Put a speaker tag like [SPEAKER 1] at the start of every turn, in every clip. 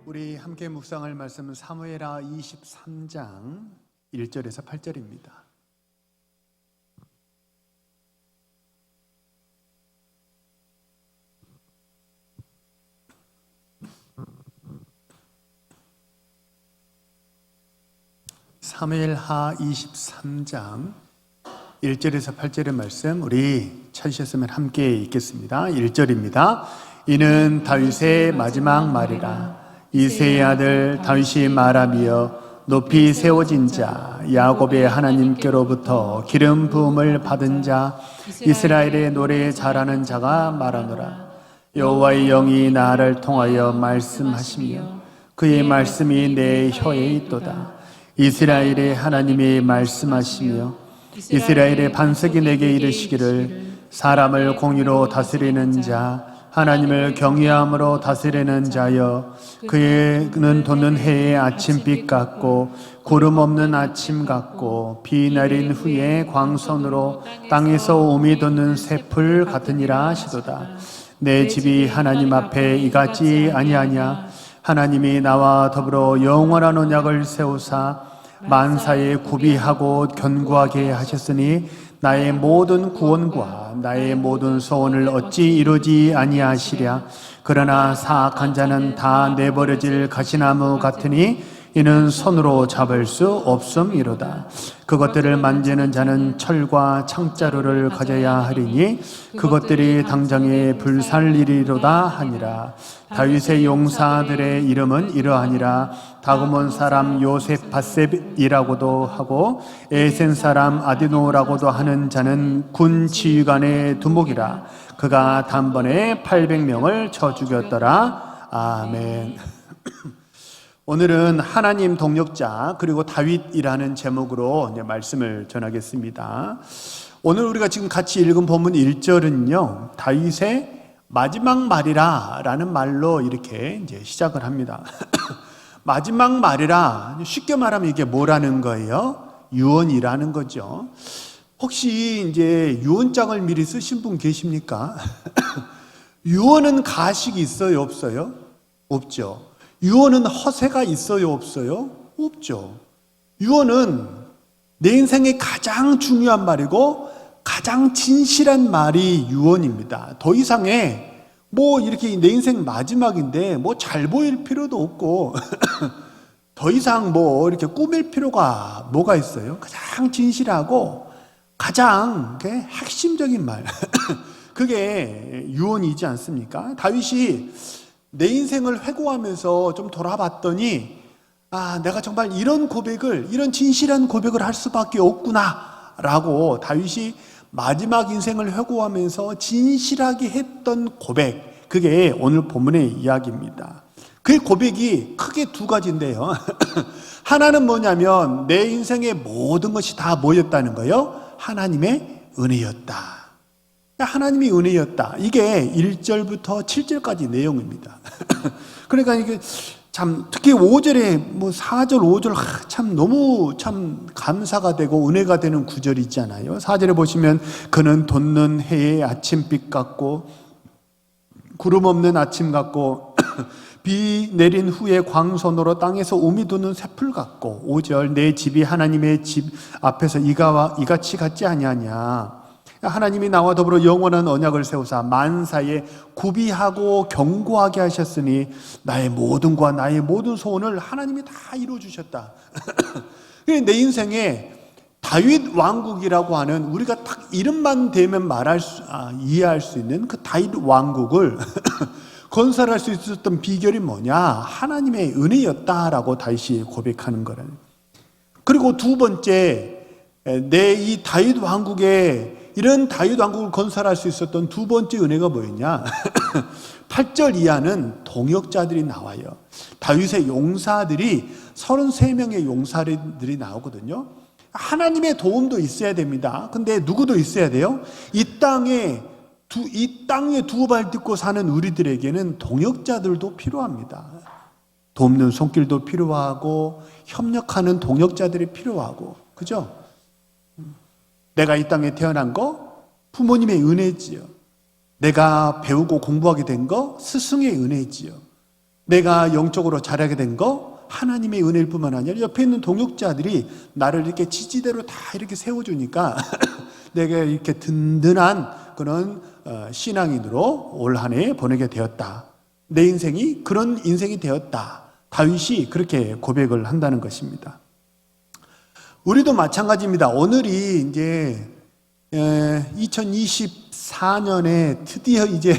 [SPEAKER 1] 우리 함께 묵상할 말씀은 사무엘하 23장 1절에서 8절입니다. 사무엘하 23장 1절에서 8절의 말씀 우리 찾으셨으면 함께 읽겠습니다. 1절입니다. 이는 다윗의 마지막 말이라. 이새의 아들 다윗이 말하며 높이 세워진 자 야곱의 하나님께로부터 기름 부음을 받은 자 이스라엘의 노래 잘하는 자가 말하노라. 여호와의 영이 나를 통하여 말씀하시며 그의 말씀이 내 혀에 있도다. 이스라엘의 하나님이 말씀하시며 이스라엘의 반석이 내게 이르시기를 사람을 공의로 다스리는 자 하나님을 경외함으로 다스리는 자여 그는 돋는 해의 아침빛 같고 구름 없는 아침 같고 비 내린 후에 광선으로 땅에서 우미 돋는 새풀 같으니라 하시도다. 내 집이 하나님 앞에 이같지 아니하냐. 하나님이 나와 더불어 영원한 언약을 세우사 만사에 구비하고 견고하게 하셨으니 나의 모든 구원과 나의 모든 소원을 어찌 이루지 아니하시랴. 그러나 사악한 자는 다 내버려질 가시나무 같으니 이는 손으로 잡을 수 없음이로다. 그것들을 만지는 자는 철과 창자루를 가져야 하리니 그것들이 당장에 불살리리로다 하니라. 다윗의 용사들의 이름은 이러하니라. 다그몬 사람 요셉바셉이라고도 하고 에센 사람 아디노라고도 하는 자는 군 지휘관의 두목이라. 그가 단번에 800명을 쳐 죽였더라. 아멘. 오늘은 하나님 동력자 그리고 다윗이라는 제목으로 말씀을 전하겠습니다. 오늘 우리가 지금 같이 읽은 본문 1절은요 다윗의 마지막 말이라 라는 말로 이렇게 이제 시작을 합니다. 마지막 말이라 쉽게 말하면 이게 뭐라는 거예요? 유언이라는 거죠. 혹시 이제 유언장을 미리 쓰신 분 계십니까? 유언은 가식이 있어요, 없어요? 없죠. 유언은 허세가 있어요, 없어요? 없죠. 유언은 내 인생에 가장 중요한 말이고 가장 진실한 말이 유언입니다. 더 이상의 뭐 이렇게 내 인생 마지막인데 뭐 잘 보일 필요도 없고 더 이상 뭐 이렇게 꾸밀 필요가 뭐가 있어요? 가장 진실하고 가장 핵심적인 말 그게 유언이지 않습니까? 다윗이 내 인생을 회고하면서 좀 돌아봤더니 내가 정말 이런 고백을, 이런 진실한 고백을 할 수밖에 없구나 라고 다윗이 마지막 인생을 회고하면서 진실하게 했던 고백, 그게 오늘 본문의 이야기입니다. 그 고백이 크게 두 가지인데요. 하나는 뭐냐면 내 인생의 모든 것이 다 뭐였다는 거예요? 하나님의 은혜였다. 하나님이 은혜였다. 이게 1절부터 7절까지 내용입니다. 그러니까 이게 참 특히 5절에 뭐 4절, 5절 참 너무 참 감사가 되고 은혜가 되는 구절이 있잖아요. 4절에 보시면 그는 돋는 해의 아침빛 같고 구름 없는 아침 같고 비 내린 후에 광선으로 땅에서 우미 돋는 새풀 같고 5절 내 집이 하나님의 집 앞에서 이같이 같지 아니하냐. 하나님이 나와 더불어 영원한 언약을 세우사 만사에 구비하고 견고하게 하셨으니 나의 모든과 나의 모든 소원을 하나님이 다 이루어주셨다. 내 인생에 다윗 왕국이라고 하는 우리가 딱 이름만 대면 이해할 수 있는 그 다윗 왕국을 건설할 수 있었던 비결이 뭐냐? 하나님의 은혜였다라고 다윗이 고백하는 거예요. 그리고 두 번째, 내 이 다윗 왕국에 이런 다윗 왕국을 건설할 수 있었던 두 번째 은혜가 뭐였냐? 8절 이하는 동역자들이 나와요. 다윗의 용사들이 33명의 용사들이 나오거든요. 하나님의 도움도 있어야 됩니다. 근데 누구도 있어야 돼요? 이 땅에 두 발 딛고 사는 우리들에게는 동역자들도 필요합니다. 돕는 손길도 필요하고 협력하는 동역자들이 필요하고, 그죠? 내가 이 땅에 태어난 거 부모님의 은혜지요. 내가 배우고 공부하게 된 거 스승의 은혜지요. 내가 영적으로 자라게 된 거 하나님의 은혜일 뿐만 아니라 옆에 있는 동역자들이 나를 이렇게 지지대로 다 이렇게 세워주니까 내가 이렇게 든든한 그런 신앙인으로 올 한 해 보내게 되었다. 내 인생이 그런 인생이 되었다. 다윗이 그렇게 고백을 한다는 것입니다. 우리도 마찬가지입니다. 오늘이 이제 2024년에 드디어 이제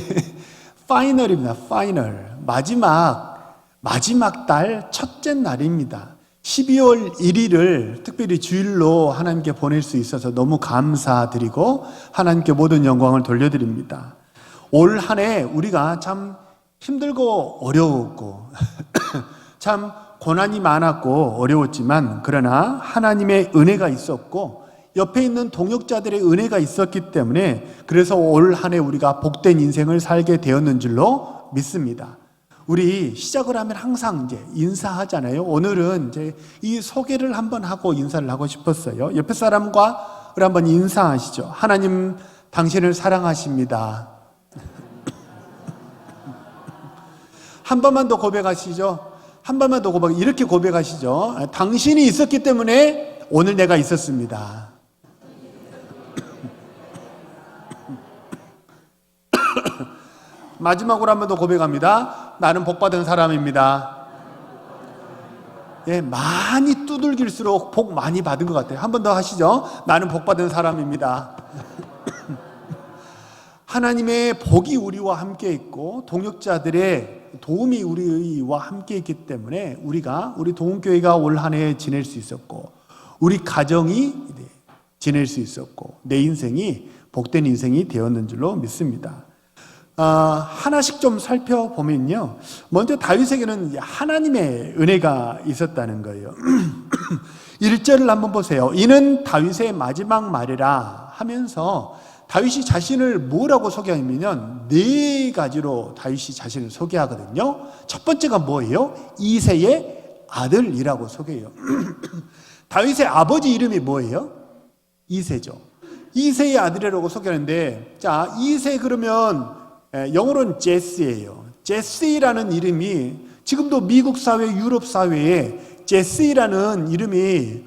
[SPEAKER 1] 파이널입니다. 파이널. 마지막 달 첫째 날입니다. 12월 1일을 특별히 주일로 하나님께 보낼 수 있어서 너무 감사드리고 하나님께 모든 영광을 돌려드립니다. 올 한 해 우리가 참 힘들고 어려웠고 참 고난이 많았고 어려웠지만 그러나 하나님의 은혜가 있었고 옆에 있는 동역자들의 은혜가 있었기 때문에 그래서 올 한 해 우리가 복된 인생을 살게 되었는 줄로 믿습니다. 우리 시작을 하면 항상 이제 인사하잖아요. 오늘은 이제 이 소개를 한번 하고 인사를 하고 싶었어요. 옆에 사람과 우리 한번 인사하시죠. 하나님 당신을 사랑하십니다. 한 번만 더 고백하시죠. 한 번만 더 이렇게 고백하시죠. 당신이 있었기 때문에 오늘 내가 있었습니다. 마지막으로 한 번 더 고백합니다. 나는 복받은 사람입니다. 예, 많이 두들길수록 복 많이 받은 것 같아요. 한 번 더 하시죠. 나는 복받은 사람입니다. 하나님의 복이 우리와 함께 있고 동역자들의 도움이 우리와 함께 있기 때문에 우리 동교회가 올 한 해 지낼 수 있었고 우리 가정이 지낼 수 있었고 내 인생이 복된 인생이 되었는 줄로 믿습니다. 하나씩 좀 살펴보면요. 먼저 다윗에게는 하나님의 은혜가 있었다는 거예요. 1절을 한번 보세요. 이는 다윗의 마지막 말이라 하면서 다윗이 자신을 뭐라고 소개하냐면 네 가지로 다윗이 자신을 소개하거든요. 첫 번째가 뭐예요? 이새의 아들이라고 소개해요. 다윗의 아버지 이름이 뭐예요? 이새죠. 이새의 아들이라고 소개하는데 자, 이새 그러면 영어로는 제시예요. 제시라는 이름이 지금도 미국 사회, 유럽 사회에 제시라는 이름이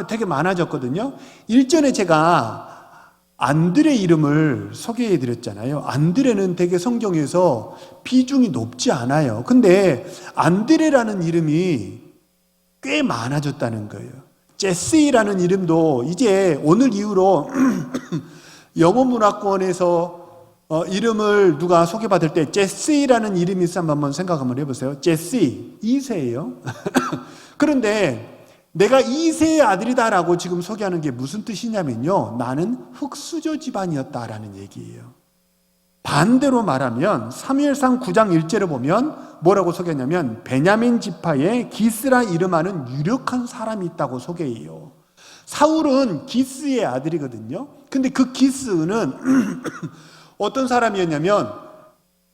[SPEAKER 1] 되게 많아졌거든요. 일전에 제가 안드레 이름을 소개해 드렸잖아요. 안드레는 되게 성경에서 비중이 높지 않아요. 근데 안드레라는 이름이 꽤 많아졌다는 거예요. 제시라는 이름도 이제 오늘 이후로 영어문화권에서 이름을 누가 소개받을 때 제시라는 이름이 있으면 한번 생각 한번 해보세요. 제시, 이세예요. 그런데 내가 이세의 아들이다라고 지금 소개하는 게 무슨 뜻이냐면요. 나는 흙수저 집안이었다라는 얘기예요. 반대로 말하면 사무엘상 9장 1절을 보면 뭐라고 소개하냐면 베냐민 지파에 기스라 이름하는 유력한 사람이 있다고 소개해요. 사울은 기스의 아들이거든요. 근데 그 기스는 어떤 사람이었냐면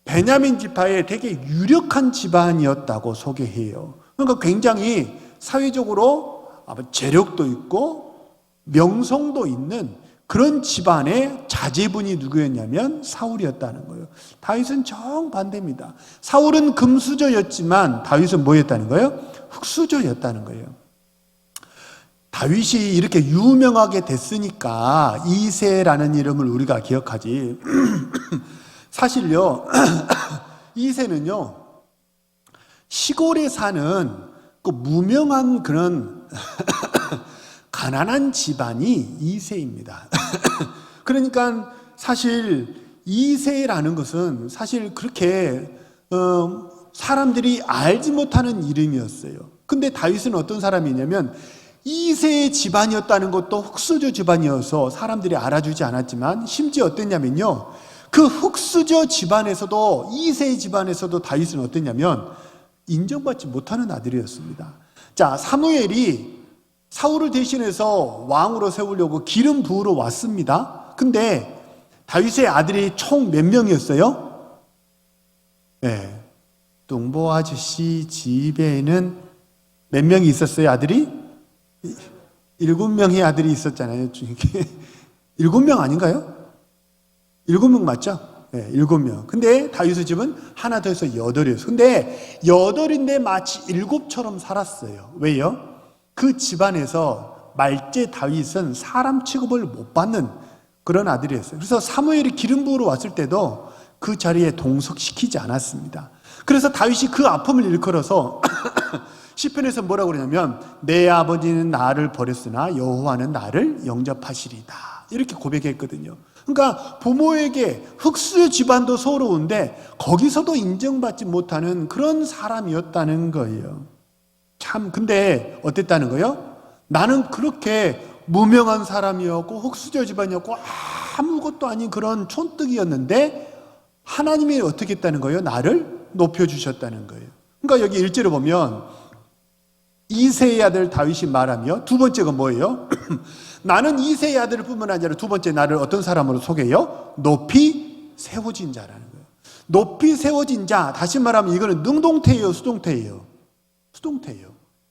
[SPEAKER 1] 베냐민 지파의 되게 유력한 집안이었다고 소개해요. 그러니까 굉장히 사회적으로 재력도 있고 명성도 있는 그런 집안의 자제분이 누구였냐면 사울이었다는 거예요. 다윗은 정반대입니다. 사울은 금수저였지만 다윗은 뭐였다는 거예요? 흙수저였다는 거예요. 다윗이 이렇게 유명하게 됐으니까 이새라는 이름을 우리가 기억하지. 사실요, 이새는요, 시골에 사는 그 무명한 그런 가난한 집안이 이새입니다. 그러니까 사실 이새라는 것은 사실 그렇게 사람들이 알지 못하는 이름이었어요. 근데 다윗은 어떤 사람이냐면 이새의 집안이었다는 것도 흙수저 집안이어서 사람들이 알아주지 않았지만 심지어 어땠냐면요, 그 흙수저 집안에서도 이새의 집안에서도 다윗은 어땠냐면 인정받지 못하는 아들이었습니다. 자, 사무엘이 사울을 대신해서 왕으로 세우려고 기름 부으러 왔습니다. 근데 다윗의 아들이 총 몇 명이었어요? 네, 뚱보 아저씨 집에는 몇 명이 있었어요, 아들이? 7명의 아들이 있었잖아요. 7명 아닌가요? 7명 맞죠? 7명. 근데 다윗의 집은 하나 더 해서 8이었어요. 근데 8인데 마치 7처럼 살았어요. 왜요? 그 집안에서 말제 다윗은 사람 취급을 못 받는 그런 아들이었어요. 그래서 사무엘이 기름 부으러 왔을 때도 그 자리에 동석시키지 않았습니다. 그래서 다윗이 그 아픔을 일컬어서 시편에서 뭐라고 그러냐면 내 아버지는 나를 버렸으나 여호와는 나를 영접하시리다, 이렇게 고백했거든요. 그러니까 부모에게 흙수 집안도 서러운데 거기서도 인정받지 못하는 그런 사람이었다는 거예요. 참, 근데 어땠다는 거예요? 나는 그렇게 무명한 사람이었고 흙수저 집안이었고 아무것도 아닌 그런 촌뜨기였는데 하나님이 어떻게 했다는 거예요? 나를 높여주셨다는 거예요. 그러니까 여기 1절에 보면 이새의 아들 다윗이 말하며, 두 번째가 뭐예요? 나는 이새의 아들을 뿐만 아니라 두 번째 나를 어떤 사람으로 소개해요? 높이 세워진 자라는 거예요. 높이 세워진 자, 다시 말하면 이거는 능동태예요, 수동태예요? 수동태예요.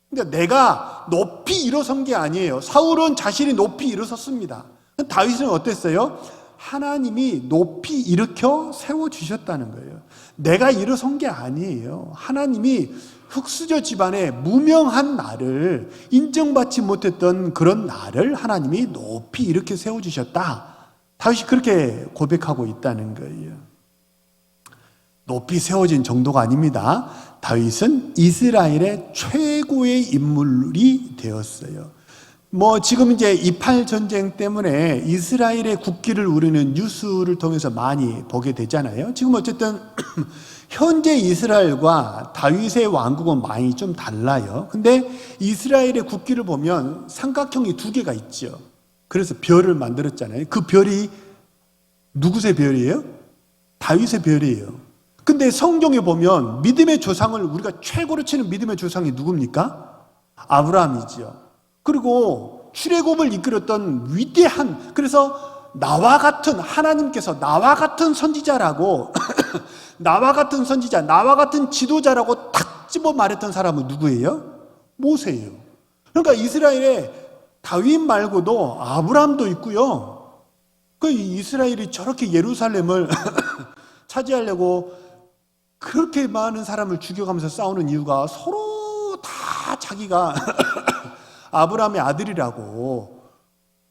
[SPEAKER 1] 그러니까 내가 높이 일어선 게 아니에요. 사울은 자신이 높이 일어섰습니다. 다윗은 어땠어요? 하나님이 높이 일으켜 세워주셨다는 거예요. 내가 일어선 게 아니에요. 하나님이 흙수저 집안에 무명한 나를, 인정받지 못했던 그런 나를 하나님이 높이 이렇게 세워주셨다. 다윗이 그렇게 고백하고 있다는 거예요. 높이 세워진 정도가 아닙니다. 다윗은 이스라엘의 최고의 인물이 되었어요. 지금 이제 이팔 전쟁 때문에 이스라엘의 국기를 우리는 뉴스를 통해서 많이 보게 되잖아요. 지금 어쨌든 현재 이스라엘과 다윗의 왕국은 많이 좀 달라요. 근데 이스라엘의 국기를 보면 삼각형이 2개가 있죠. 그래서 별을 만들었잖아요. 그 별이 누구의 별이에요? 다윗의 별이에요. 근데 성경에 보면 믿음의 조상을, 우리가 최고로 치는 믿음의 조상이 누굽니까? 아브라함이죠. 그리고 출애굽을 이끌었던 위대한, 그래서 나와 같은, 하나님께서 나와 같은 선지자라고 나와 같은 선지자, 나와 같은 지도자라고 탁 집어 말했던 사람은 누구예요? 모세예요. 그러니까 이스라엘에 다윗 말고도 아브라함도 있고요. 그 이스라엘이 저렇게 예루살렘을 차지하려고 그렇게 많은 사람을 죽여가면서 싸우는 이유가 서로 다 자기가 아브라함의 아들이라고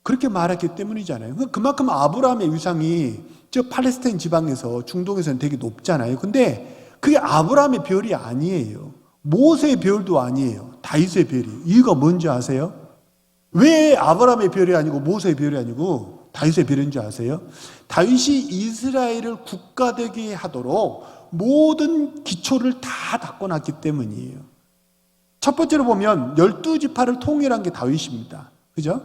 [SPEAKER 1] 그렇게 말했기 때문이잖아요. 그만큼 아브라함의 위상이 저 팔레스타인 지방에서, 중동에서는 되게 높잖아요. 근데 그게 아브라함의 별이 아니에요. 모세의 별도 아니에요. 다윗의 별이에요. 이유가 뭔지 아세요? 왜 아브라함의 별이 아니고 모세의 별이 아니고 다윗의 별인 줄 아세요? 다윗이 이스라엘을 국가되게 하도록 모든 기초를 다 닦아놨기 때문이에요. 첫 번째로 보면 12지파를 통일한 게 다윗입니다. 그죠?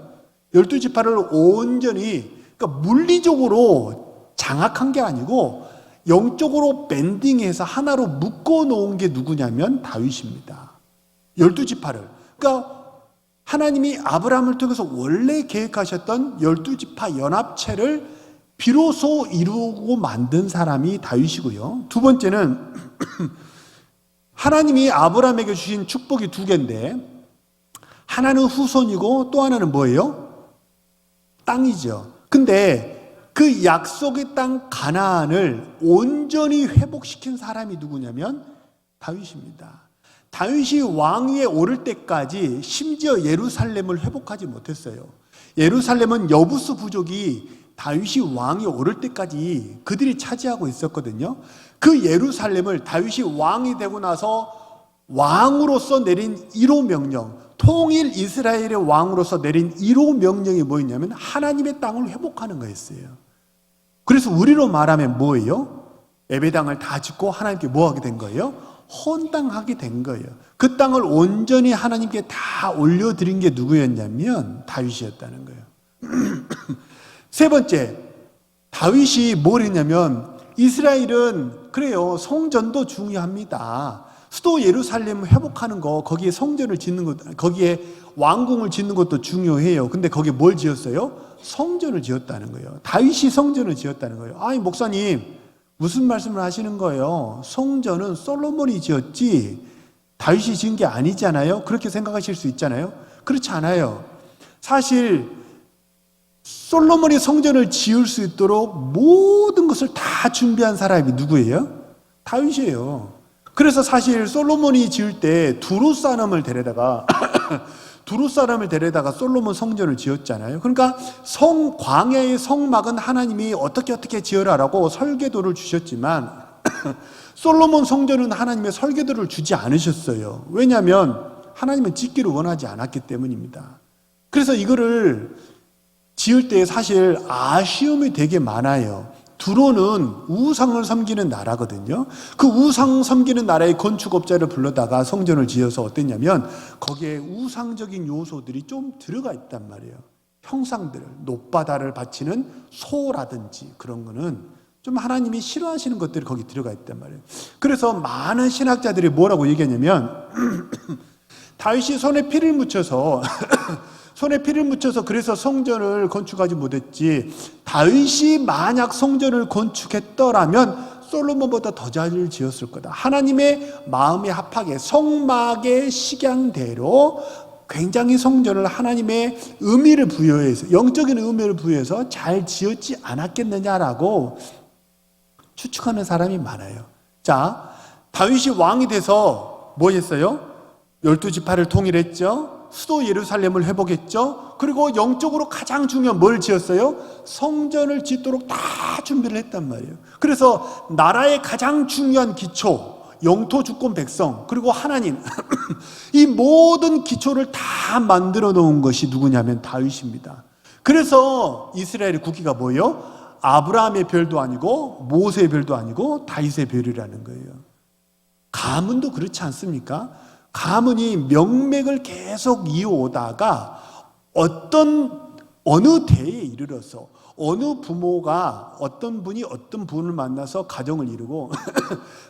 [SPEAKER 1] 12지파를 온전히, 그러니까 물리적으로 장악한 게 아니고 영적으로 밴딩해서 하나로 묶어놓은 게 누구냐면 다윗입니다. 12지파를. 그러니까 하나님이 아브라함을 통해서 원래 계획하셨던 12지파 연합체를 비로소 이루고 만든 사람이 다윗이고요. 두 번째는 하나님이 아브라함에게 주신 축복이 2개인데 하나는 후손이고 또 하나는 뭐예요? 땅이죠. 근데 그 약속의 땅 가나안을 온전히 회복시킨 사람이 누구냐면 다윗입니다. 다윗이 왕위에 오를 때까지 심지어 예루살렘을 회복하지 못했어요. 예루살렘은 여부스 부족이 다윗이 왕위에 오를 때까지 그들이 차지하고 있었거든요. 그 예루살렘을 다윗이 왕이 되고 나서 왕으로서 내린 1호 명령, 통일 이스라엘의 왕으로서 내린 1호 명령이 뭐였냐면 하나님의 땅을 회복하는 거였어요. 그래서 우리로 말하면 뭐예요? 예배당을 다 짓고 하나님께 뭐 하게 된 거예요? 헌당하게 된 거예요. 그 땅을 온전히 하나님께 다 올려드린 게 누구였냐면 다윗이었다는 거예요. 세 번째, 다윗이 뭘 했냐면 이스라엘은 그래요, 성전도 중요합니다. 수도 예루살렘 회복하는 거, 거기에 성전을 짓는 것, 거기에 왕궁을 짓는 것도 중요해요. 근데 거기에 뭘 지었어요? 성전을 지었다는 거예요. 다윗이 성전을 지었다는 거예요. 아니 목사님 무슨 말씀을 하시는 거예요? 성전은 솔로몬이 지었지 다윗이 지은 게 아니잖아요. 그렇게 생각하실 수 있잖아요. 그렇지 않아요. 사실 솔로몬이 성전을 지을 수 있도록 모든 것을 다 준비한 사람이 누구예요? 다윗이에요. 그래서 사실 솔로몬이 지을 때 두루 사람을 데려다가 솔로몬 성전을 지었잖아요. 그러니까 광야의 성막은 하나님이 어떻게 지어라라고 설계도를 주셨지만 솔로몬 성전은 하나님의 설계도를 주지 않으셨어요. 왜냐하면 하나님은 짓기를 원하지 않았기 때문입니다. 그래서 이거를 지을 때 사실 아쉬움이 되게 많아요. 두로는 우상을 섬기는 나라거든요. 그 우상 섬기는 나라의 건축업자를 불러다가 성전을 지어서 어땠냐면 거기에 우상적인 요소들이 좀 들어가 있단 말이에요. 형상들, 높바다를 바치는 소라든지 그런 거는 좀 하나님이 싫어하시는 것들이 거기 들어가 있단 말이에요. 그래서 많은 신학자들이 뭐라고 얘기하냐면 다윗이 손에 피를 묻혀서 그래서 성전을 건축하지 못했지, 다윗이 만약 성전을 건축했더라면 솔로몬보다 더 잘 지었을 거다. 하나님의 마음에 합하게 성막의 식양대로 굉장히 성전을 하나님의 의미를 부여해서, 영적인 의미를 부여해서 잘 지었지 않았겠느냐라고 추측하는 사람이 많아요. 자, 다윗이 왕이 돼서 뭐 했어요? 12지파를 통일했죠. 수도 예루살렘을 회복했죠. 그리고 영적으로 가장 중요한 뭘 지었어요? 성전을 짓도록 다 준비를 했단 말이에요. 그래서 나라의 가장 중요한 기초, 영토 주권 백성, 그리고 하나님 이 모든 기초를 다 만들어 놓은 것이 누구냐면 다윗입니다. 그래서 이스라엘의 국기가 뭐예요? 아브라함의 별도 아니고 모세의 별도 아니고 다윗의 별이라는 거예요. 가문도 그렇지 않습니까? 가문이 명맥을 계속 이어오다가 어느 대에 이르러서 어느 부모가 어떤 분이 어떤 분을 만나서 가정을 이루고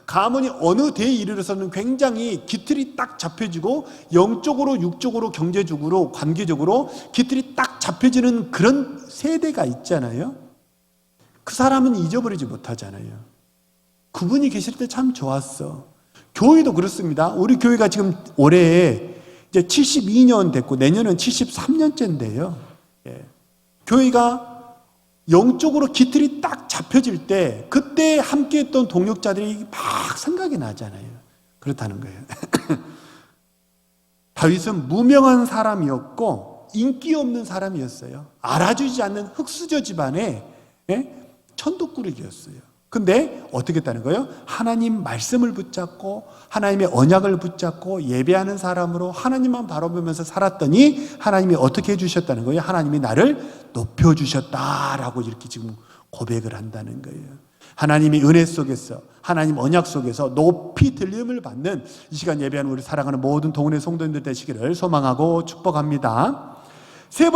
[SPEAKER 1] 가문이 어느 대에 이르러서는 굉장히 기틀이 딱 잡혀지고 영적으로 육적으로 경제적으로 관계적으로 기틀이 딱 잡혀지는 그런 세대가 있잖아요. 그 사람은 잊어버리지 못하잖아요. 그분이 계실 때 참 좋았어. 교회도 그렇습니다. 우리 교회가 지금 올해 이제 72년 됐고 내년은 73년째인데요. 교회가 영적으로 기틀이 딱 잡혀질 때 그때 함께했던 동역자들이 막 생각이 나잖아요. 그렇다는 거예요. 다윗은 무명한 사람이었고 인기 없는 사람이었어요. 알아주지 않는 흙수저 집안의 천덕꾸러기였어요. 근데 어떻게 했다는 거예요? 하나님 말씀을 붙잡고 하나님의 언약을 붙잡고 예배하는 사람으로 하나님만 바라보면서 살았더니 하나님이 어떻게 해주셨다는 거예요? 하나님이 나를 높여주셨다라고 이렇게 지금 고백을 한다는 거예요. 하나님의 은혜 속에서, 하나님 언약 속에서 높이 들림을 받는 이 시간 예배하는 우리 사랑하는 모든 동원의 성도님들 되시기를 소망하고 축복합니다. 세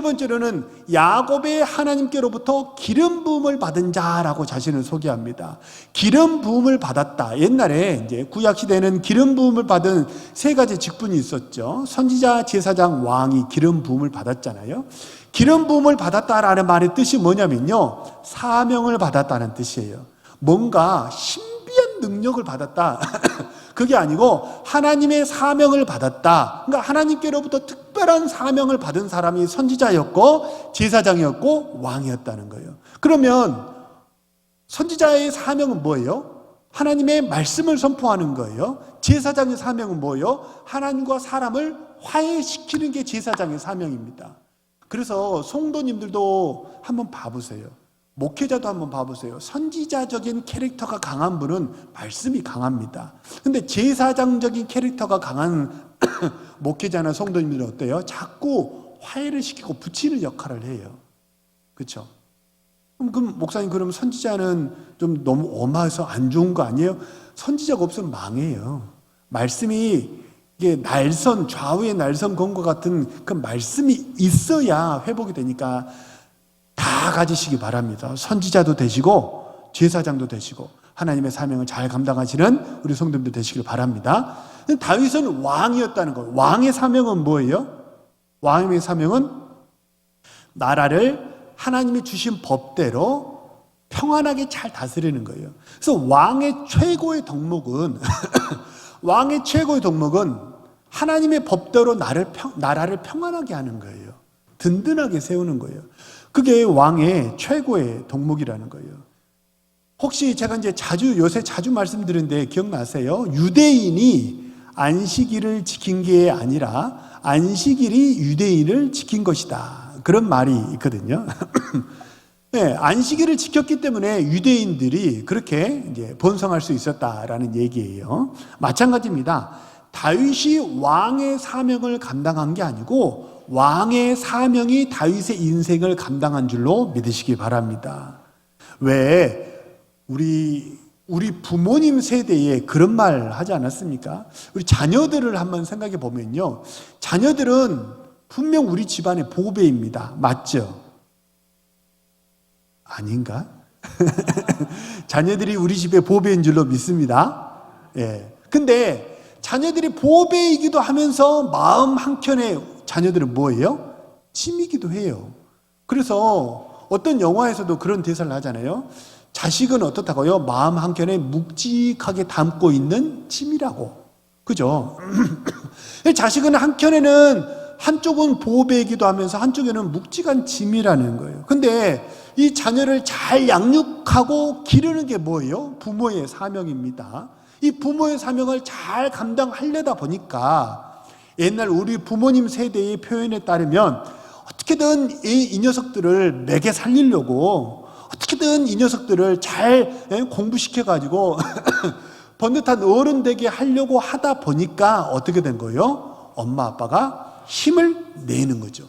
[SPEAKER 1] 번째로는 야곱의 하나님께로부터 기름 부음을 받은 자라고 자신을 소개합니다. 기름 부음을 받았다. 옛날에 이제 구약 시대에는 기름 부음을 받은 세 가지 직분이 있었죠. 선지자, 제사장, 왕이 기름 부음을 받았잖아요. 기름 부음을 받았다라는 말의 뜻이 뭐냐면요, 사명을 받았다는 뜻이에요. 뭔가 신비한 능력을 받았다. 그게 아니고 하나님의 사명을 받았다. 그러니까 하나님께로부터 특별한 사명을 받은 사람이 선지자였고 제사장이었고 왕이었다는 거예요. 그러면 선지자의 사명은 뭐예요? 하나님의 말씀을 선포하는 거예요. 제사장의 사명은 뭐예요? 하나님과 사람을 화해시키는 게 제사장의 사명입니다. 그래서 성도님들도 한번 봐보세요. 목회자도 한번 봐보세요. 선지자적인 캐릭터가 강한 분은 말씀이 강합니다. 근데 제사장적인 캐릭터가 강한 목회자나 성도님들은 어때요? 자꾸 화해를 시키고 붙이는 역할을 해요. 그렇죠? 그럼 목사님, 그러면 선지자는 좀 너무 엄해서 안 좋은 거 아니에요? 선지자가 없으면 망해요. 말씀이 이게 날선, 좌우의 날선 건과 같은 그 말씀이 있어야 회복이 되니까 다 가지시기 바랍니다. 선지자도 되시고 제사장도 되시고 하나님의 사명을 잘 감당하시는 우리 성도님들 되시길 바랍니다. 다윗은 왕이었다는 거예요. 왕의 사명은 뭐예요? 왕의 사명은 나라를 하나님이 주신 법대로 평안하게 잘 다스리는 거예요. 그래서 왕의 최고의 덕목은 하나님의 법대로 나라를 평안하게 하는 거예요. 든든하게 세우는 거예요. 그게 왕의 최고의 덕목이라는 거예요. 혹시 제가 이제 요새 자주 말씀드리는데 기억나세요? 유대인이 안식일을 지킨 게 아니라 안식일이 유대인을 지킨 것이다. 그런 말이 있거든요. 네, 안식일을 지켰기 때문에 유대인들이 그렇게 이제 번성할 수 있었다라는 얘기예요. 마찬가지입니다. 다윗이 왕의 사명을 감당한 게 아니고 왕의 사명이 다윗의 인생을 감당한 줄로 믿으시기 바랍니다. 왜 우리 부모님 세대에 그런 말 하지 않았습니까? 우리 자녀들을 한번 생각해 보면요, 자녀들은 분명 우리 집안의 보배입니다. 맞죠? 아닌가? 자녀들이 우리 집의 보배인 줄로 믿습니다. 예. 근데 자녀들이 보배이기도 하면서 마음 한켠에 자녀들은 뭐예요? 짐이기도 해요. 그래서 어떤 영화에서도 그런 대사를 하잖아요. 자식은 어떻다고요? 마음 한켠에 묵직하게 담고 있는 짐이라고. 그죠? 자식은 한켠에는 한쪽은 보배이기도 하면서 한쪽에는 묵직한 짐이라는 거예요. 근데 이 자녀를 잘 양육하고 기르는 게 뭐예요? 부모의 사명입니다. 이 부모의 사명을 잘 감당하려다 보니까 옛날 우리 부모님 세대의 표현에 따르면 어떻게든 이 녀석들을 먹여 살리려고 어떻게든 이 녀석들을 잘 공부시켜가지고 번듯한 어른 되게 하려고 하다 보니까 어떻게 된 거예요? 엄마 아빠가 힘을 내는 거죠.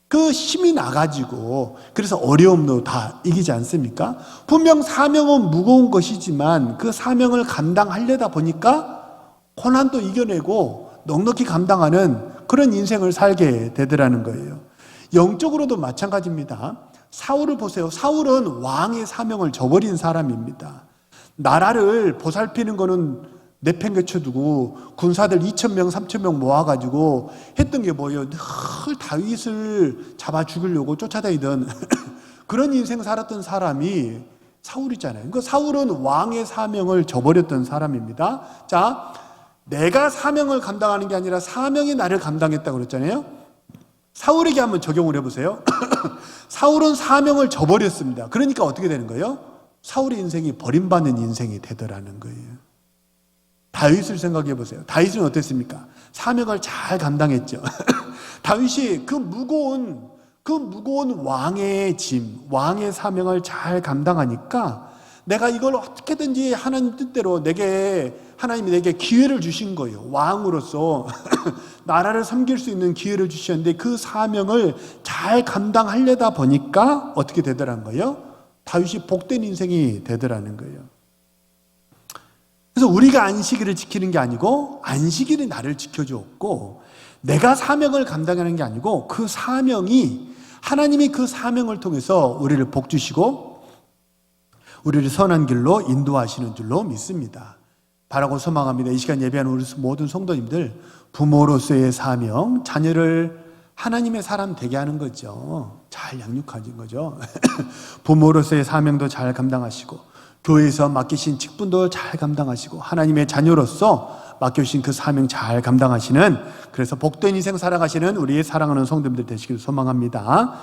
[SPEAKER 1] 그 힘이 나가지고 그래서 어려움도 다 이기지 않습니까? 분명 사명은 무거운 것이지만 그 사명을 감당하려다 보니까 고난도 이겨내고 넉넉히 감당하는 그런 인생을 살게 되더라는 거예요. 영적으로도 마찬가지입니다. 사울을 보세요. 사울은 왕의 사명을 저버린 사람입니다. 나라를 보살피는 거는 내팽개쳐두고 군사들 2,000명, 3,000명 모아가지고 했던 게 뭐예요? 늘 다윗을 잡아 죽이려고 쫓아다니던 그런 인생 살았던 사람이 사울이잖아요. 그러니까 사울은 왕의 사명을 저버렸던 사람입니다. 자, 내가 사명을 감당하는 게 아니라 사명이 나를 감당했다고 그랬잖아요. 사울에게 한번 적용을 해보세요. 사울은 사명을 저버렸습니다. 그러니까 어떻게 되는 거예요? 사울의 인생이 버림받는 인생이 되더라는 거예요. 다윗을 생각해 보세요. 다윗은 어땠습니까? 사명을 잘 감당했죠. 다윗이 그 무거운 왕의 짐, 왕의 사명을 잘 감당하니까 내가 이걸 어떻게든지 하나님 뜻대로 하나님이 내게 기회를 주신 거예요. 왕으로서 나라를 섬길 수 있는 기회를 주셨는데 그 사명을 잘 감당하려다 보니까 어떻게 되더라는 거예요? 다윗이 복된 인생이 되더라는 거예요. 그래서 우리가 안식일을 지키는 게 아니고 안식일이 나를 지켜주었고 내가 사명을 감당하는 게 아니고 그 사명이 하나님이 그 사명을 통해서 우리를 복주시고 우리를 선한 길로 인도하시는 줄로 믿습니다. 바라고 소망합니다. 이 시간 예배하는 우리 모든 성도님들 부모로서의 사명, 자녀를 하나님의 사람 되게 하는 거죠. 잘 양육하는 거죠. 부모로서의 사명도 잘 감당하시고 교회에서 맡기신 직분도 잘 감당하시고 하나님의 자녀로서 맡겨주신 그 사명 잘 감당하시는 그래서 복된 인생 살아가시는 우리의 사랑하는 성도님들 되시길 소망합니다.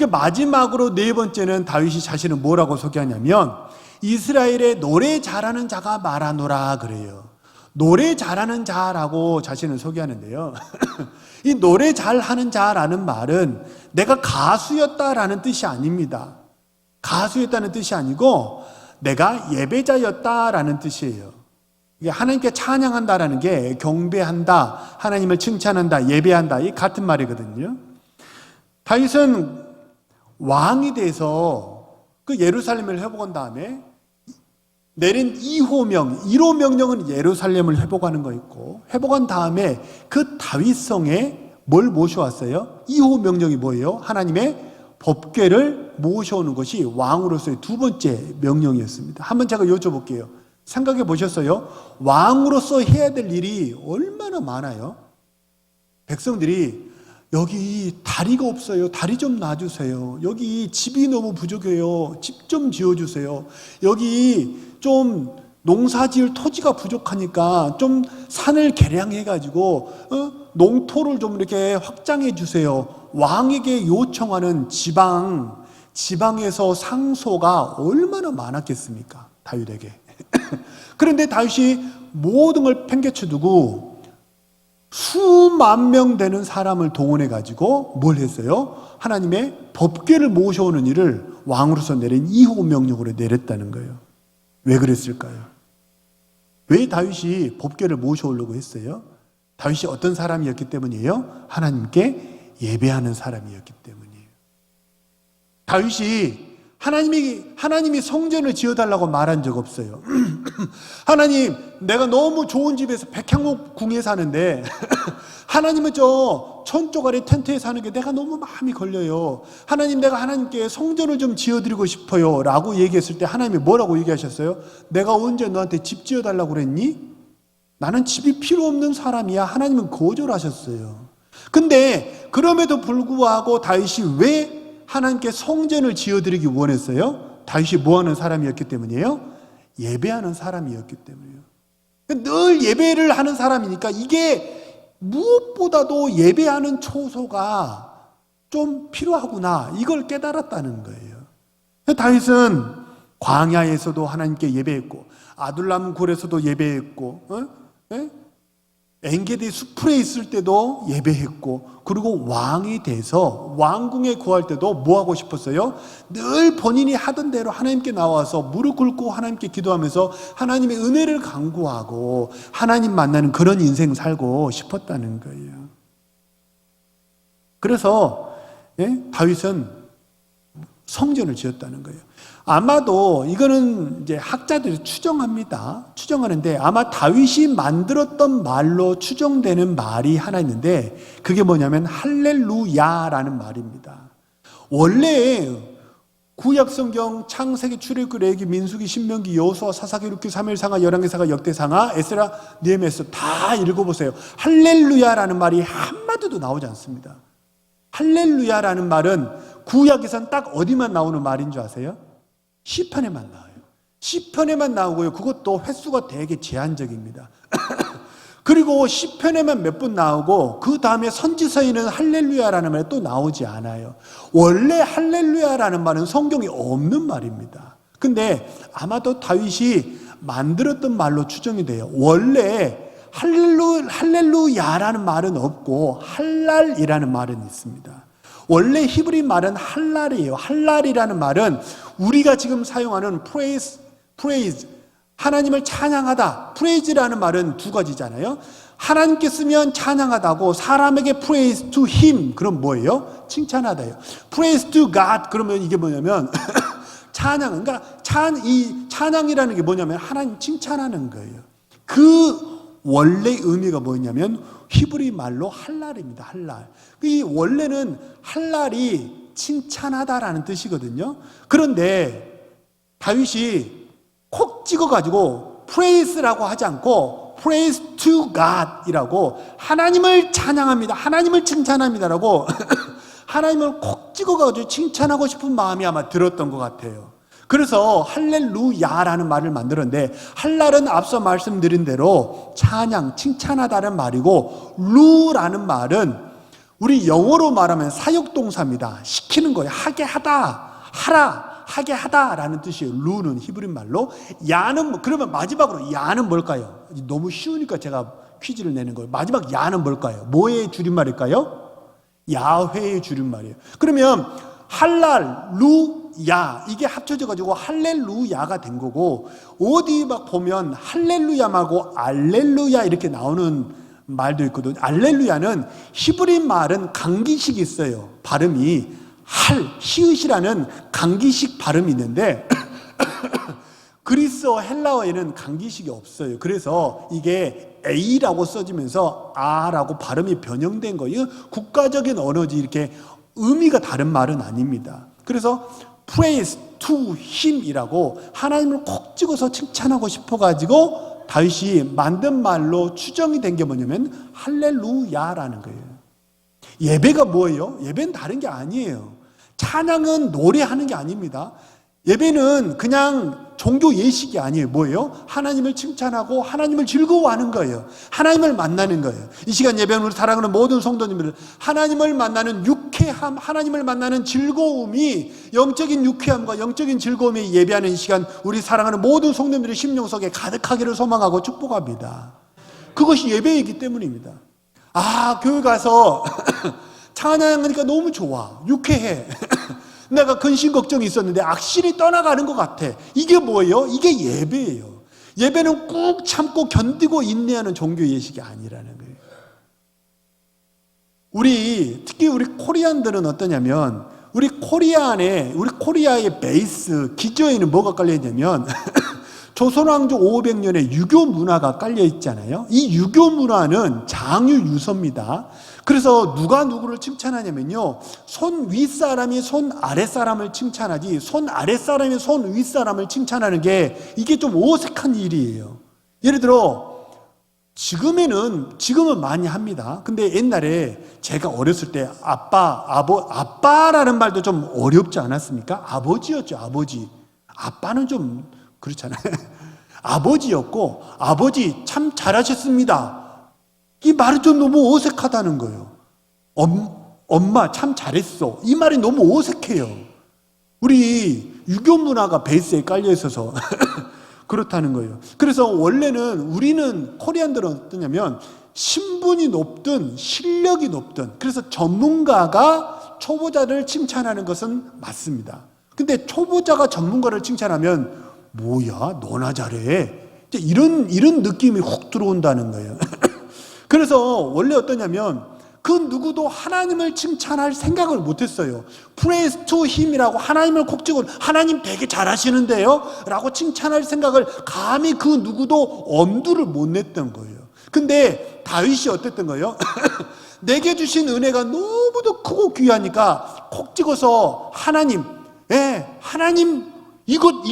[SPEAKER 1] 마지막으로 네 번째는 다윗이 자신을 뭐라고 소개하냐면 이스라엘의 노래 잘하는 자가 말하노라 그래요. 노래 잘하는 자라고 자신을 소개하는데요. 이 노래 잘하는 자라는 말은 내가 가수였다라는 뜻이 아닙니다. 가수였다는 뜻이 아니고 내가 예배자였다라는 뜻이에요. 하나님께 찬양한다라는 게 경배한다, 하나님을 칭찬한다, 예배한다 이 같은 말이거든요. 다윗은 왕이 돼서 그 예루살렘을 회복한 다음에 내린 2호명, 1호 명령은 예루살렘을 회복하는 거 있고 회복한 다음에 그 다윗성에 뭘 모셔왔어요? 2호 명령이 뭐예요? 하나님의 법궤를 모셔오는 것이 왕으로서의 두 번째 명령이었습니다. 한번 제가 여쭤볼게요. 생각해 보셨어요? 왕으로서 해야 될 일이 얼마나 많아요? 백성들이 여기 다리가 없어요. 다리 좀 놔주세요. 여기 집이 너무 부족해요. 집 좀 지어주세요. 여기 좀 농사 지을 토지가 부족하니까 좀 산을 개량해가지고 농토를 좀 이렇게 확장해 주세요. 왕에게 요청하는 지방에서 상소가 얼마나 많았겠습니까? 다윗에게. 그런데 다윗이 모든 걸 팽개쳐 두고 수만 명 되는 사람을 동원해 가지고 뭘 했어요? 하나님의 법궤를 모셔오는 일을 왕으로서 내린 2호 명령으로 내렸다는 거예요. 왜 그랬을까요? 왜 다윗이 법궤를 모셔오려고 했어요? 다윗이 어떤 사람이었기 때문이에요? 하나님께 예배하는 사람이었기 때문이에요. 다윗이 하나님이 성전을 지어달라고 말한 적 없어요. 하나님, 내가 너무 좋은 집에서 백향목 궁에 사는데 하나님은 저 천조가리 텐트에 사는 게 내가 너무 마음이 걸려요. 하나님, 내가 하나님께 성전을 좀 지어드리고 싶어요 라고 얘기했을 때 하나님이 뭐라고 얘기하셨어요? 내가 언제 너한테 집 지어달라고 그랬니? 나는 집이 필요 없는 사람이야. 하나님은 거절하셨어요. 근데 그럼에도 불구하고 다윗이 왜 하나님께 성전을 지어드리기 원했어요? 다윗이 뭐하는 사람이었기 때문이에요? 예배하는 사람이었기 때문이에요. 늘 예배를 하는 사람이니까 이게 무엇보다도 예배하는 초소가 좀 필요하구나, 이걸 깨달았다는 거예요. 다윗은 광야에서도 하나님께 예배했고, 아둘람 굴에서도 예배했고, 엔게디 숲에 있을 때도 예배했고, 그리고 왕이 돼서 왕궁에 구할 때도 뭐 하고 싶었어요? 늘 본인이 하던 대로 하나님께 나와서 무릎 꿇고 하나님께 기도하면서 하나님의 은혜를 간구하고 하나님 만나는 그런 인생 살고 싶었다는 거예요. 그래서 다윗은 성전을 지었다는 거예요. 아마도 이거는 이제 학자들이 추정하는데 아마 다윗이 만들었던 말로 추정되는 말이 하나 있는데, 그게 뭐냐면 할렐루야라는 말입니다. 원래 구약 성경 창세기, 출애굽기, 레위기, 민수기, 신명기, 여호수아, 사사기, 룻기, 사무엘상하, 열왕기상하, 역대상하, 에스라, 느헤미야 다 읽어보세요. 할렐루야라는 말이 한마디도 나오지 않습니다. 할렐루야라는 말은 구약에선 딱 어디만 나오는 말인 줄 아세요? 시편에만 나와요. 시편에만 나오고요. 그것도 횟수가 되게 제한적입니다. 그리고 시편에만 몇 번 나오고 그 다음에 선지서에는 할렐루야라는 말이 또 나오지 않아요. 원래 할렐루야라는 말은 성경에 없는 말입니다. 근데 아마도 다윗이 만들었던 말로 추정이 돼요. 원래 할렐루야라는 말은 없고 할랄이라는 말은 있습니다. 원래 히브리 말은 할랄이에요. 할랄이라는 말은 우리가 지금 사용하는 praise, 하나님을 찬양하다. praise라는 말은 두 가지잖아요. 하나님께 쓰면 찬양하다고, 사람에게 praise to him, 그럼 뭐예요? 칭찬하다예요. praise to God, 그러면 이게 뭐냐면 찬양, 그러니까 이 찬양이라는 게 뭐냐면 하나님 칭찬하는 거예요. 그 원래 의미가 뭐냐면 히브리 말로 할랄입니다. 할랄. 이 원래는 할랄이 칭찬하다라는 뜻이거든요. 그런데 다윗이 콕 찍어가지고 praise라고 하지 않고 praise to God이라고, 하나님을 찬양합니다, 하나님을 칭찬합니다라고 하나님을 콕 찍어가지고 칭찬하고 싶은 마음이 아마 들었던 것 같아요. 그래서 할렐루야라는 말을 만들었는데, 할랄은 앞서 말씀드린 대로 찬양, 칭찬하다는 말이고, 루라는 말은 우리 영어로 말하면 사역동사입니다. 시키는 거예요. 하게 하다, 하라, 하게 하다라는 뜻이에요. 루는 히브리 말로. 야는, 그러면 마지막으로 야는 뭘까요? 너무 쉬우니까 제가 퀴즈를 내는 거예요. 마지막 야는 뭘까요? 뭐의 줄임말일까요? 야훼의 줄임말이에요. 그러면 할랄, 루, 야, 이게 합쳐져 가지고 할렐루야가 된 거고, 어디 막 보면 할렐루야 말고 알렐루야 이렇게 나오는 말도 있거든요. 알렐루야는 히브리 말은 강기식이 있어요. 발음이 히읗이라는 강기식 발음이 있는데 그리스어, 헬라어에는 강기식이 없어요. 그래서 이게 A라고 써지면서 R라고 발음이 변형된 거예요. 국가적인 언어지 이렇게 의미가 다른 말은 아닙니다. 그래서 praise to him이라고 하나님을 콕 찍어서 칭찬하고 싶어가지고 다윗이 만든 말로 추정이 된 게 뭐냐면 할렐루야라는 거예요. 예배가 뭐예요? 예배는 다른 게 아니에요. 찬양은 노래하는 게 아닙니다. 예배는 그냥 종교 예식이 아니에요. 뭐예요? 하나님을 칭찬하고 하나님을 즐거워하는 거예요. 하나님을 만나는 거예요. 이 시간 예배는 우리 사랑하는 모든 성도님들, 하나님을 만나는 유쾌함, 하나님을 만나는 즐거움이, 영적인 유쾌함과 영적인 즐거움이 예배하는 시간, 우리 사랑하는 모든 성도님들의 심령 속에 가득하기를 소망하고 축복합니다. 그것이 예배이기 때문입니다. 교회 가서 찬양하니까 너무 좋아, 유쾌해. 내가 근심 걱정이 있었는데 악실이 떠나가는 것 같아. 이게 뭐예요? 이게 예배예요. 예배는 꾹 참고 견디고 인내하는 종교 예식이 아니라는 거예요. 특히 우리 코리안들은 어떠냐면, 우리 코리아의 베이스, 기저에는 뭐가 깔려있냐면, 조선왕조 500년의 유교 문화가 깔려있잖아요. 이 유교 문화는 장유유서입니다. 그래서 누가 누구를 칭찬하냐면요, 손 윗사람이 손 아랫사람을 칭찬하지, 손 아랫사람이 손 윗사람을 칭찬하는 게, 이게 좀 어색한 일이에요. 예를 들어 지금은 많이 합니다. 근데 옛날에 제가 어렸을 때 아빠라는 말도 좀 어렵지 않았습니까? 아버지였죠, 아버지. 아빠는 좀 그렇잖아요. 아버지였고, 아버지 참 잘하셨습니다. 이 말이 좀 너무 어색하다는 거예요. 엄마 참 잘했어. 이 말이 너무 어색해요. 우리 유교 문화가 베이스에 깔려 있어서 그렇다는 거예요. 그래서 원래는 우리는 코리안들은 어떠냐면, 신분이 높든 실력이 높든, 그래서 전문가가 초보자를 칭찬하는 것은 맞습니다. 근데 초보자가 전문가를 칭찬하면, 뭐야 너나 잘해, 이런 느낌이 훅 들어온다는 거예요. 그래서 원래 어떠냐면, 그 누구도 하나님을 칭찬할 생각을 못했어요. Praise to Him이라고 하나님을 콕 찍어, 하나님 되게 잘하시는데요? 라고 칭찬할 생각을 감히 그 누구도 엄두를 못 냈던 거예요. 근데 다윗이 어땠던 거예요? 내게 주신 은혜가 너무도 크고 귀하니까 콕 찍어서 하나님 이거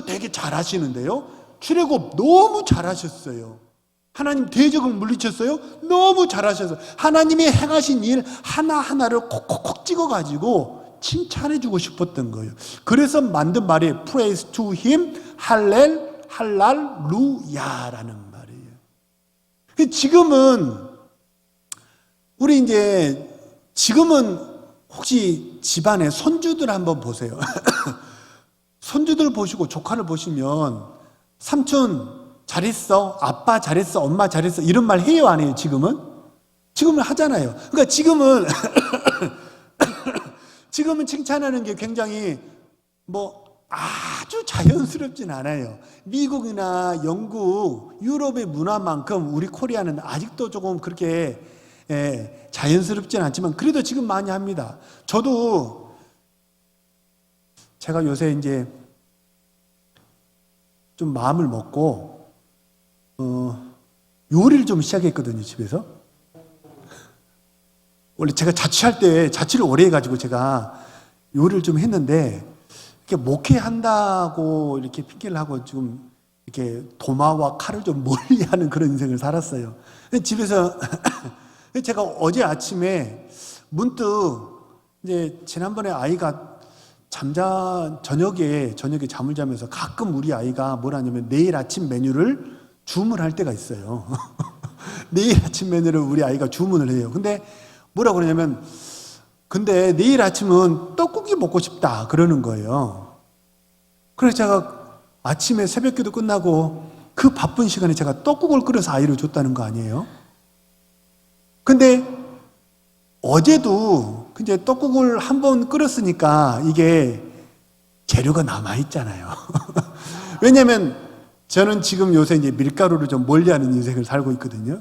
[SPEAKER 1] 되게 잘하시는데요? 출애굽 너무 잘하셨어요. 하나님 대적을 물리쳤어요? 너무 잘하셔서 하나님이 행하신 일 하나하나를 콕콕콕 찍어가지고 칭찬해주고 싶었던 거예요. 그래서 만든 말이 Praise to Him, 할랄루야라는 말이에요. 지금은 혹시 집안에 손주들 한번 보세요. 손주들 보시고 조카를 보시면, 삼촌 잘했어, 아빠 잘했어, 엄마 잘했어, 이런 말 해요, 안 해요? 지금은 하잖아요. 그러니까 지금은 칭찬하는 게 굉장히 아주 자연스럽진 않아요. 미국이나 영국, 유럽의 문화만큼 우리 코리아는 아직도 조금 그렇게 자연스럽진 않지만, 그래도 지금 많이 합니다. 제가 요새 이제 좀 마음을 먹고 요리를 좀 시작했거든요, 집에서. 원래 제가 자취할 때 자취를 오래 해가지고 제가 요리를 좀 했는데, 이렇게 목회한다고 이렇게 핑계를 하고 지금 이렇게 도마와 칼을 좀 멀리하는 그런 인생을 살았어요. 집에서 제가 어제 아침에 문득, 이제 지난번에 아이가 저녁에 잠을 자면서 가끔 우리 아이가 뭘 하냐면 내일 아침 메뉴를 주문할 때가 있어요. 내일 아침 메뉴를 우리 아이가 주문을 해요. 근데 뭐라고 그러냐면, 근데 내일 아침은 떡국이 먹고 싶다 그러는 거예요. 그래서 제가 아침에 새벽기도 끝나고 그 바쁜 시간에 제가 떡국을 끓여서 아이를 줬다는 거 아니에요? 근데 어제도 이제 떡국을 한번 끓였으니까 이게 재료가 남아있잖아요. 왜냐면 저는 지금 요새 이제 밀가루를 좀 멀리하는 인생을 살고 있거든요.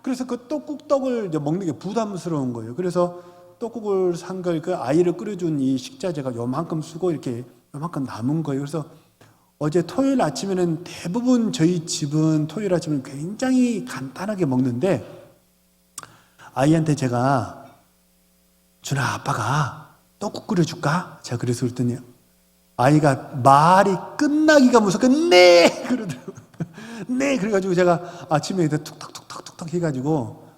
[SPEAKER 1] 그래서 그 떡을 이제 먹는 게 부담스러운 거예요. 그래서 떡국을 산 걸, 그 아이를 끓여준 이 식자재가 요만큼 쓰고 이렇게 요만큼 남은 거예요. 그래서 어제 토요일 아침에는 대부분 저희 집은 토요일 아침은 굉장히 간단하게 먹는데, 아이한테 제가 준아, 아빠가 떡국 끓여줄까? 제가 그래서 그랬더니 아이가 말이 끝나기가 무섭게 네! 그러더라고요. 네! 그래가지고 제가 아침에 툭탁툭탁툭탁 해가지고,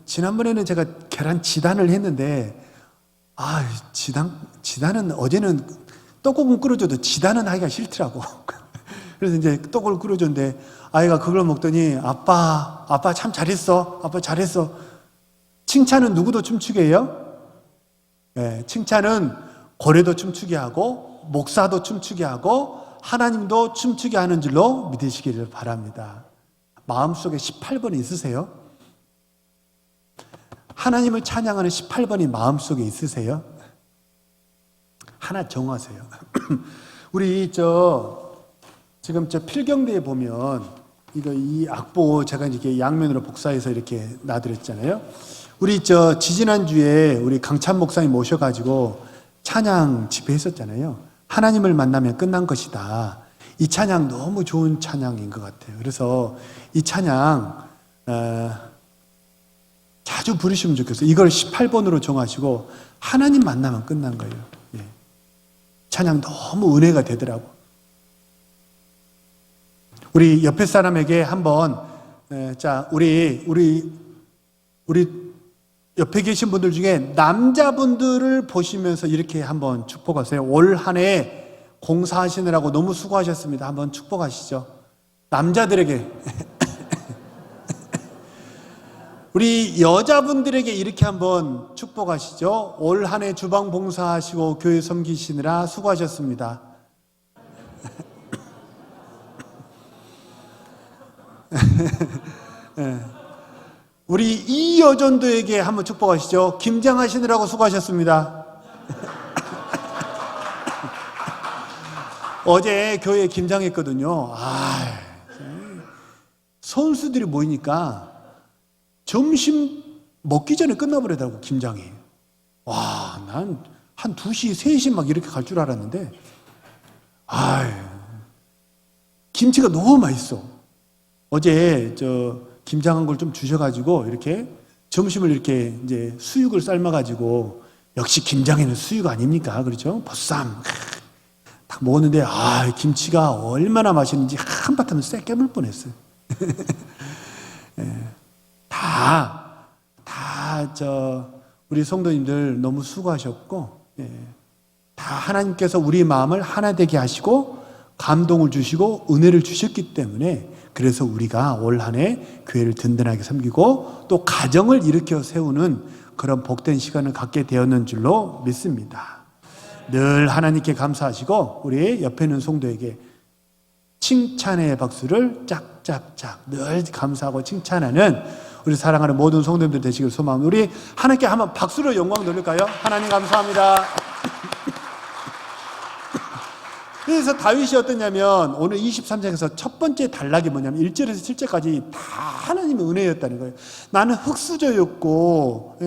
[SPEAKER 1] 지난번에는 제가 계란 지단을 했는데, 지단은 어제는 떡국은 끓여줘도 지단은 하기가 싫더라고. 그래서 이제 떡을 끓여줬는데 아이가 그걸 먹더니 아빠 참 잘했어. 아빠 잘했어. 칭찬은 누구도 춤추게 해요? 네, 칭찬은 고래도 춤추게 하고 목사도 춤추게 하고 하나님도 춤추게 하는 줄로 믿으시기를 바랍니다. 마음속에 18번이 있으세요? 하나님을 찬양하는 18번이 마음속에 있으세요? 하나 정하세요. 우리 지금 필경대에 보면 이 악보 제가 이렇게 양면으로 복사해서 이렇게 놔드렸잖아요. 우리 지지난주에 우리 강찬 목사님 모셔가지고 찬양 집회했었잖아요. 하나님을 만나면 끝난 것이다. 이 찬양 너무 좋은 찬양인 것 같아요. 그래서 이 찬양 자주 부르시면 좋겠어요. 이걸 18번으로 정하시고 하나님 만나면 끝난 거예요. 예. 찬양 너무 은혜가 되더라고. 우리 옆에 사람에게 한번 우리 옆에 계신 분들 중에 남자분들을 보시면서 이렇게 한번 축복하세요. 올 한 해 공사하시느라고 너무 수고하셨습니다. 한번 축복하시죠. 남자들에게. 우리 여자분들에게 이렇게 한번 축복하시죠. 올 한 해 주방 봉사하시고 교회 섬기시느라 수고하셨습니다. 우리 이 여전도에게 한번 축복하시죠. 김장하시느라고 수고하셨습니다. 어제 교회에 김장했거든요. 선수들이 모이니까 점심 먹기 전에 끝나버리더라고, 김장이. 난 한 2시, 3시 막 이렇게 갈 줄 알았는데, 김치가 너무 맛있어. 어제 김장한 걸 좀 주셔가지고 이렇게 점심을 이렇게 이제 수육을 삶아가지고, 역시 김장에는 수육 아닙니까? 그렇죠? 보쌈 딱 먹었는데 김치가 얼마나 맛있는지 한바탕 쎄 깨물 뻔했어요. 우리 성도님들 너무 수고하셨고, 다 하나님께서 우리 마음을 하나 되게 하시고 감동을 주시고 은혜를 주셨기 때문에, 그래서 우리가 올 한 해 교회를 든든하게 섬기고 또 가정을 일으켜 세우는 그런 복된 시간을 갖게 되었는 줄로 믿습니다. 늘 하나님께 감사하시고 우리 옆에 있는 성도에게 칭찬의 박수를 짝짝짝 늘 감사하고 칭찬하는 우리 사랑하는 모든 성도님들 되시길 소망합니다. 우리 하나님께 한번 박수로 영광 돌릴까요? 하나님 감사합니다. 그래서 다윗이 어떠냐면 오늘 23장에서 첫 번째 단락이 뭐냐면 1절에서 7절까지 다 하나님의 은혜였다는 거예요. 나는 흙수저였고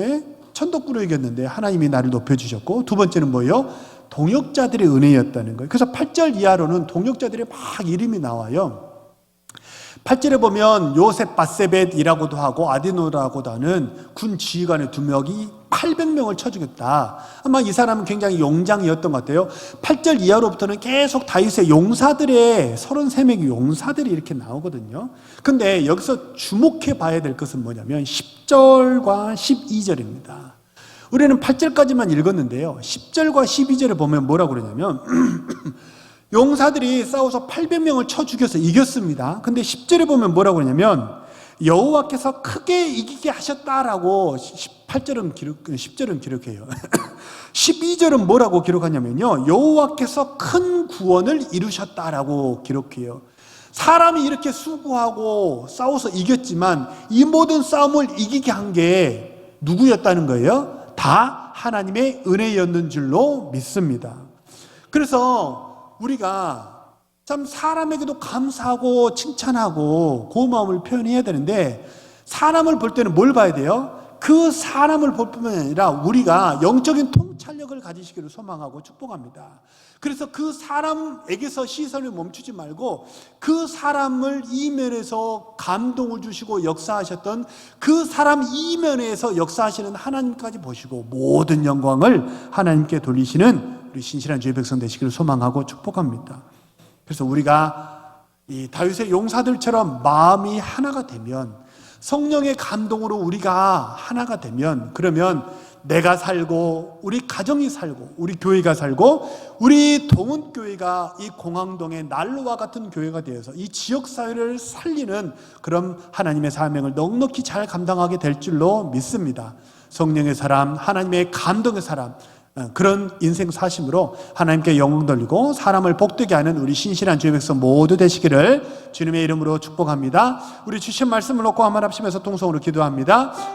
[SPEAKER 1] 천덕꾸러기였는데 하나님이 나를 높여주셨고, 두 번째는 뭐예요? 동역자들의 은혜였다는 거예요. 그래서 8절 이하로는 동역자들의 막 이름이 나와요. 8절에 보면 요셉 바세벳이라고도 하고 아디노라고도 하는 군 지휘관의 2명이 800명을 쳐 죽였다. 아마 이 사람은 굉장히 용장이었던 것 같아요. 8절 이하로부터는 계속 다윗의 용사들의 33명의 용사들이 이렇게 나오거든요. 근데 여기서 주목해 봐야 될 것은 뭐냐면 10절과 12절입니다. 우리는 8절까지만 읽었는데요. 10절과 12절에 보면 뭐라고 그러냐면 용사들이 싸워서 800명을 쳐 죽여서 이겼습니다. 근데 10절에 보면 뭐라고 그러냐면 여호와께서 크게 이기게 하셨다라고 10절은 기록해요. 12절은 뭐라고 기록하냐면요, 여호와께서 큰 구원을 이루셨다라고 기록해요. 사람이 이렇게 수고하고 싸워서 이겼지만 이 모든 싸움을 이기게 한 게 누구였다는 거예요? 다 하나님의 은혜였는 줄로 믿습니다. 그래서 우리가 참 사람에게도 감사하고 칭찬하고 고마움을 표현해야 되는데, 사람을 볼 때는 뭘 봐야 돼요? 그 사람을 볼 뿐만 아니라 우리가 영적인 통찰력을 가지시기를 소망하고 축복합니다. 그래서 그 사람에게서 시선을 멈추지 말고 그 사람을 이면에서 감동을 주시고 역사하셨던 그 사람 이면에서 역사하시는 하나님까지 보시고 모든 영광을 하나님께 돌리시는 우리 신실한 주의 백성 되시기를 소망하고 축복합니다. 그래서 우리가 이 다윗의 용사들처럼 마음이 하나가 되면, 성령의 감동으로 우리가 하나가 되면, 그러면 내가 살고 우리 가정이 살고 우리 교회가 살고 우리 동은교회가 이 공항동의 난로와 같은 교회가 되어서 이 지역사회를 살리는 그런 하나님의 사명을 넉넉히 잘 감당하게 될 줄로 믿습니다. 성령의 사람, 하나님의 감동의 사람, 그런 인생 사심으로 하나님께 영광 돌리고 사람을 복되게 하는 우리 신실한 주의 백성 모두 되시기를 주님의 이름으로 축복합니다. 우리 주신 말씀을 놓고 한번 합심해서 통성으로 기도합니다.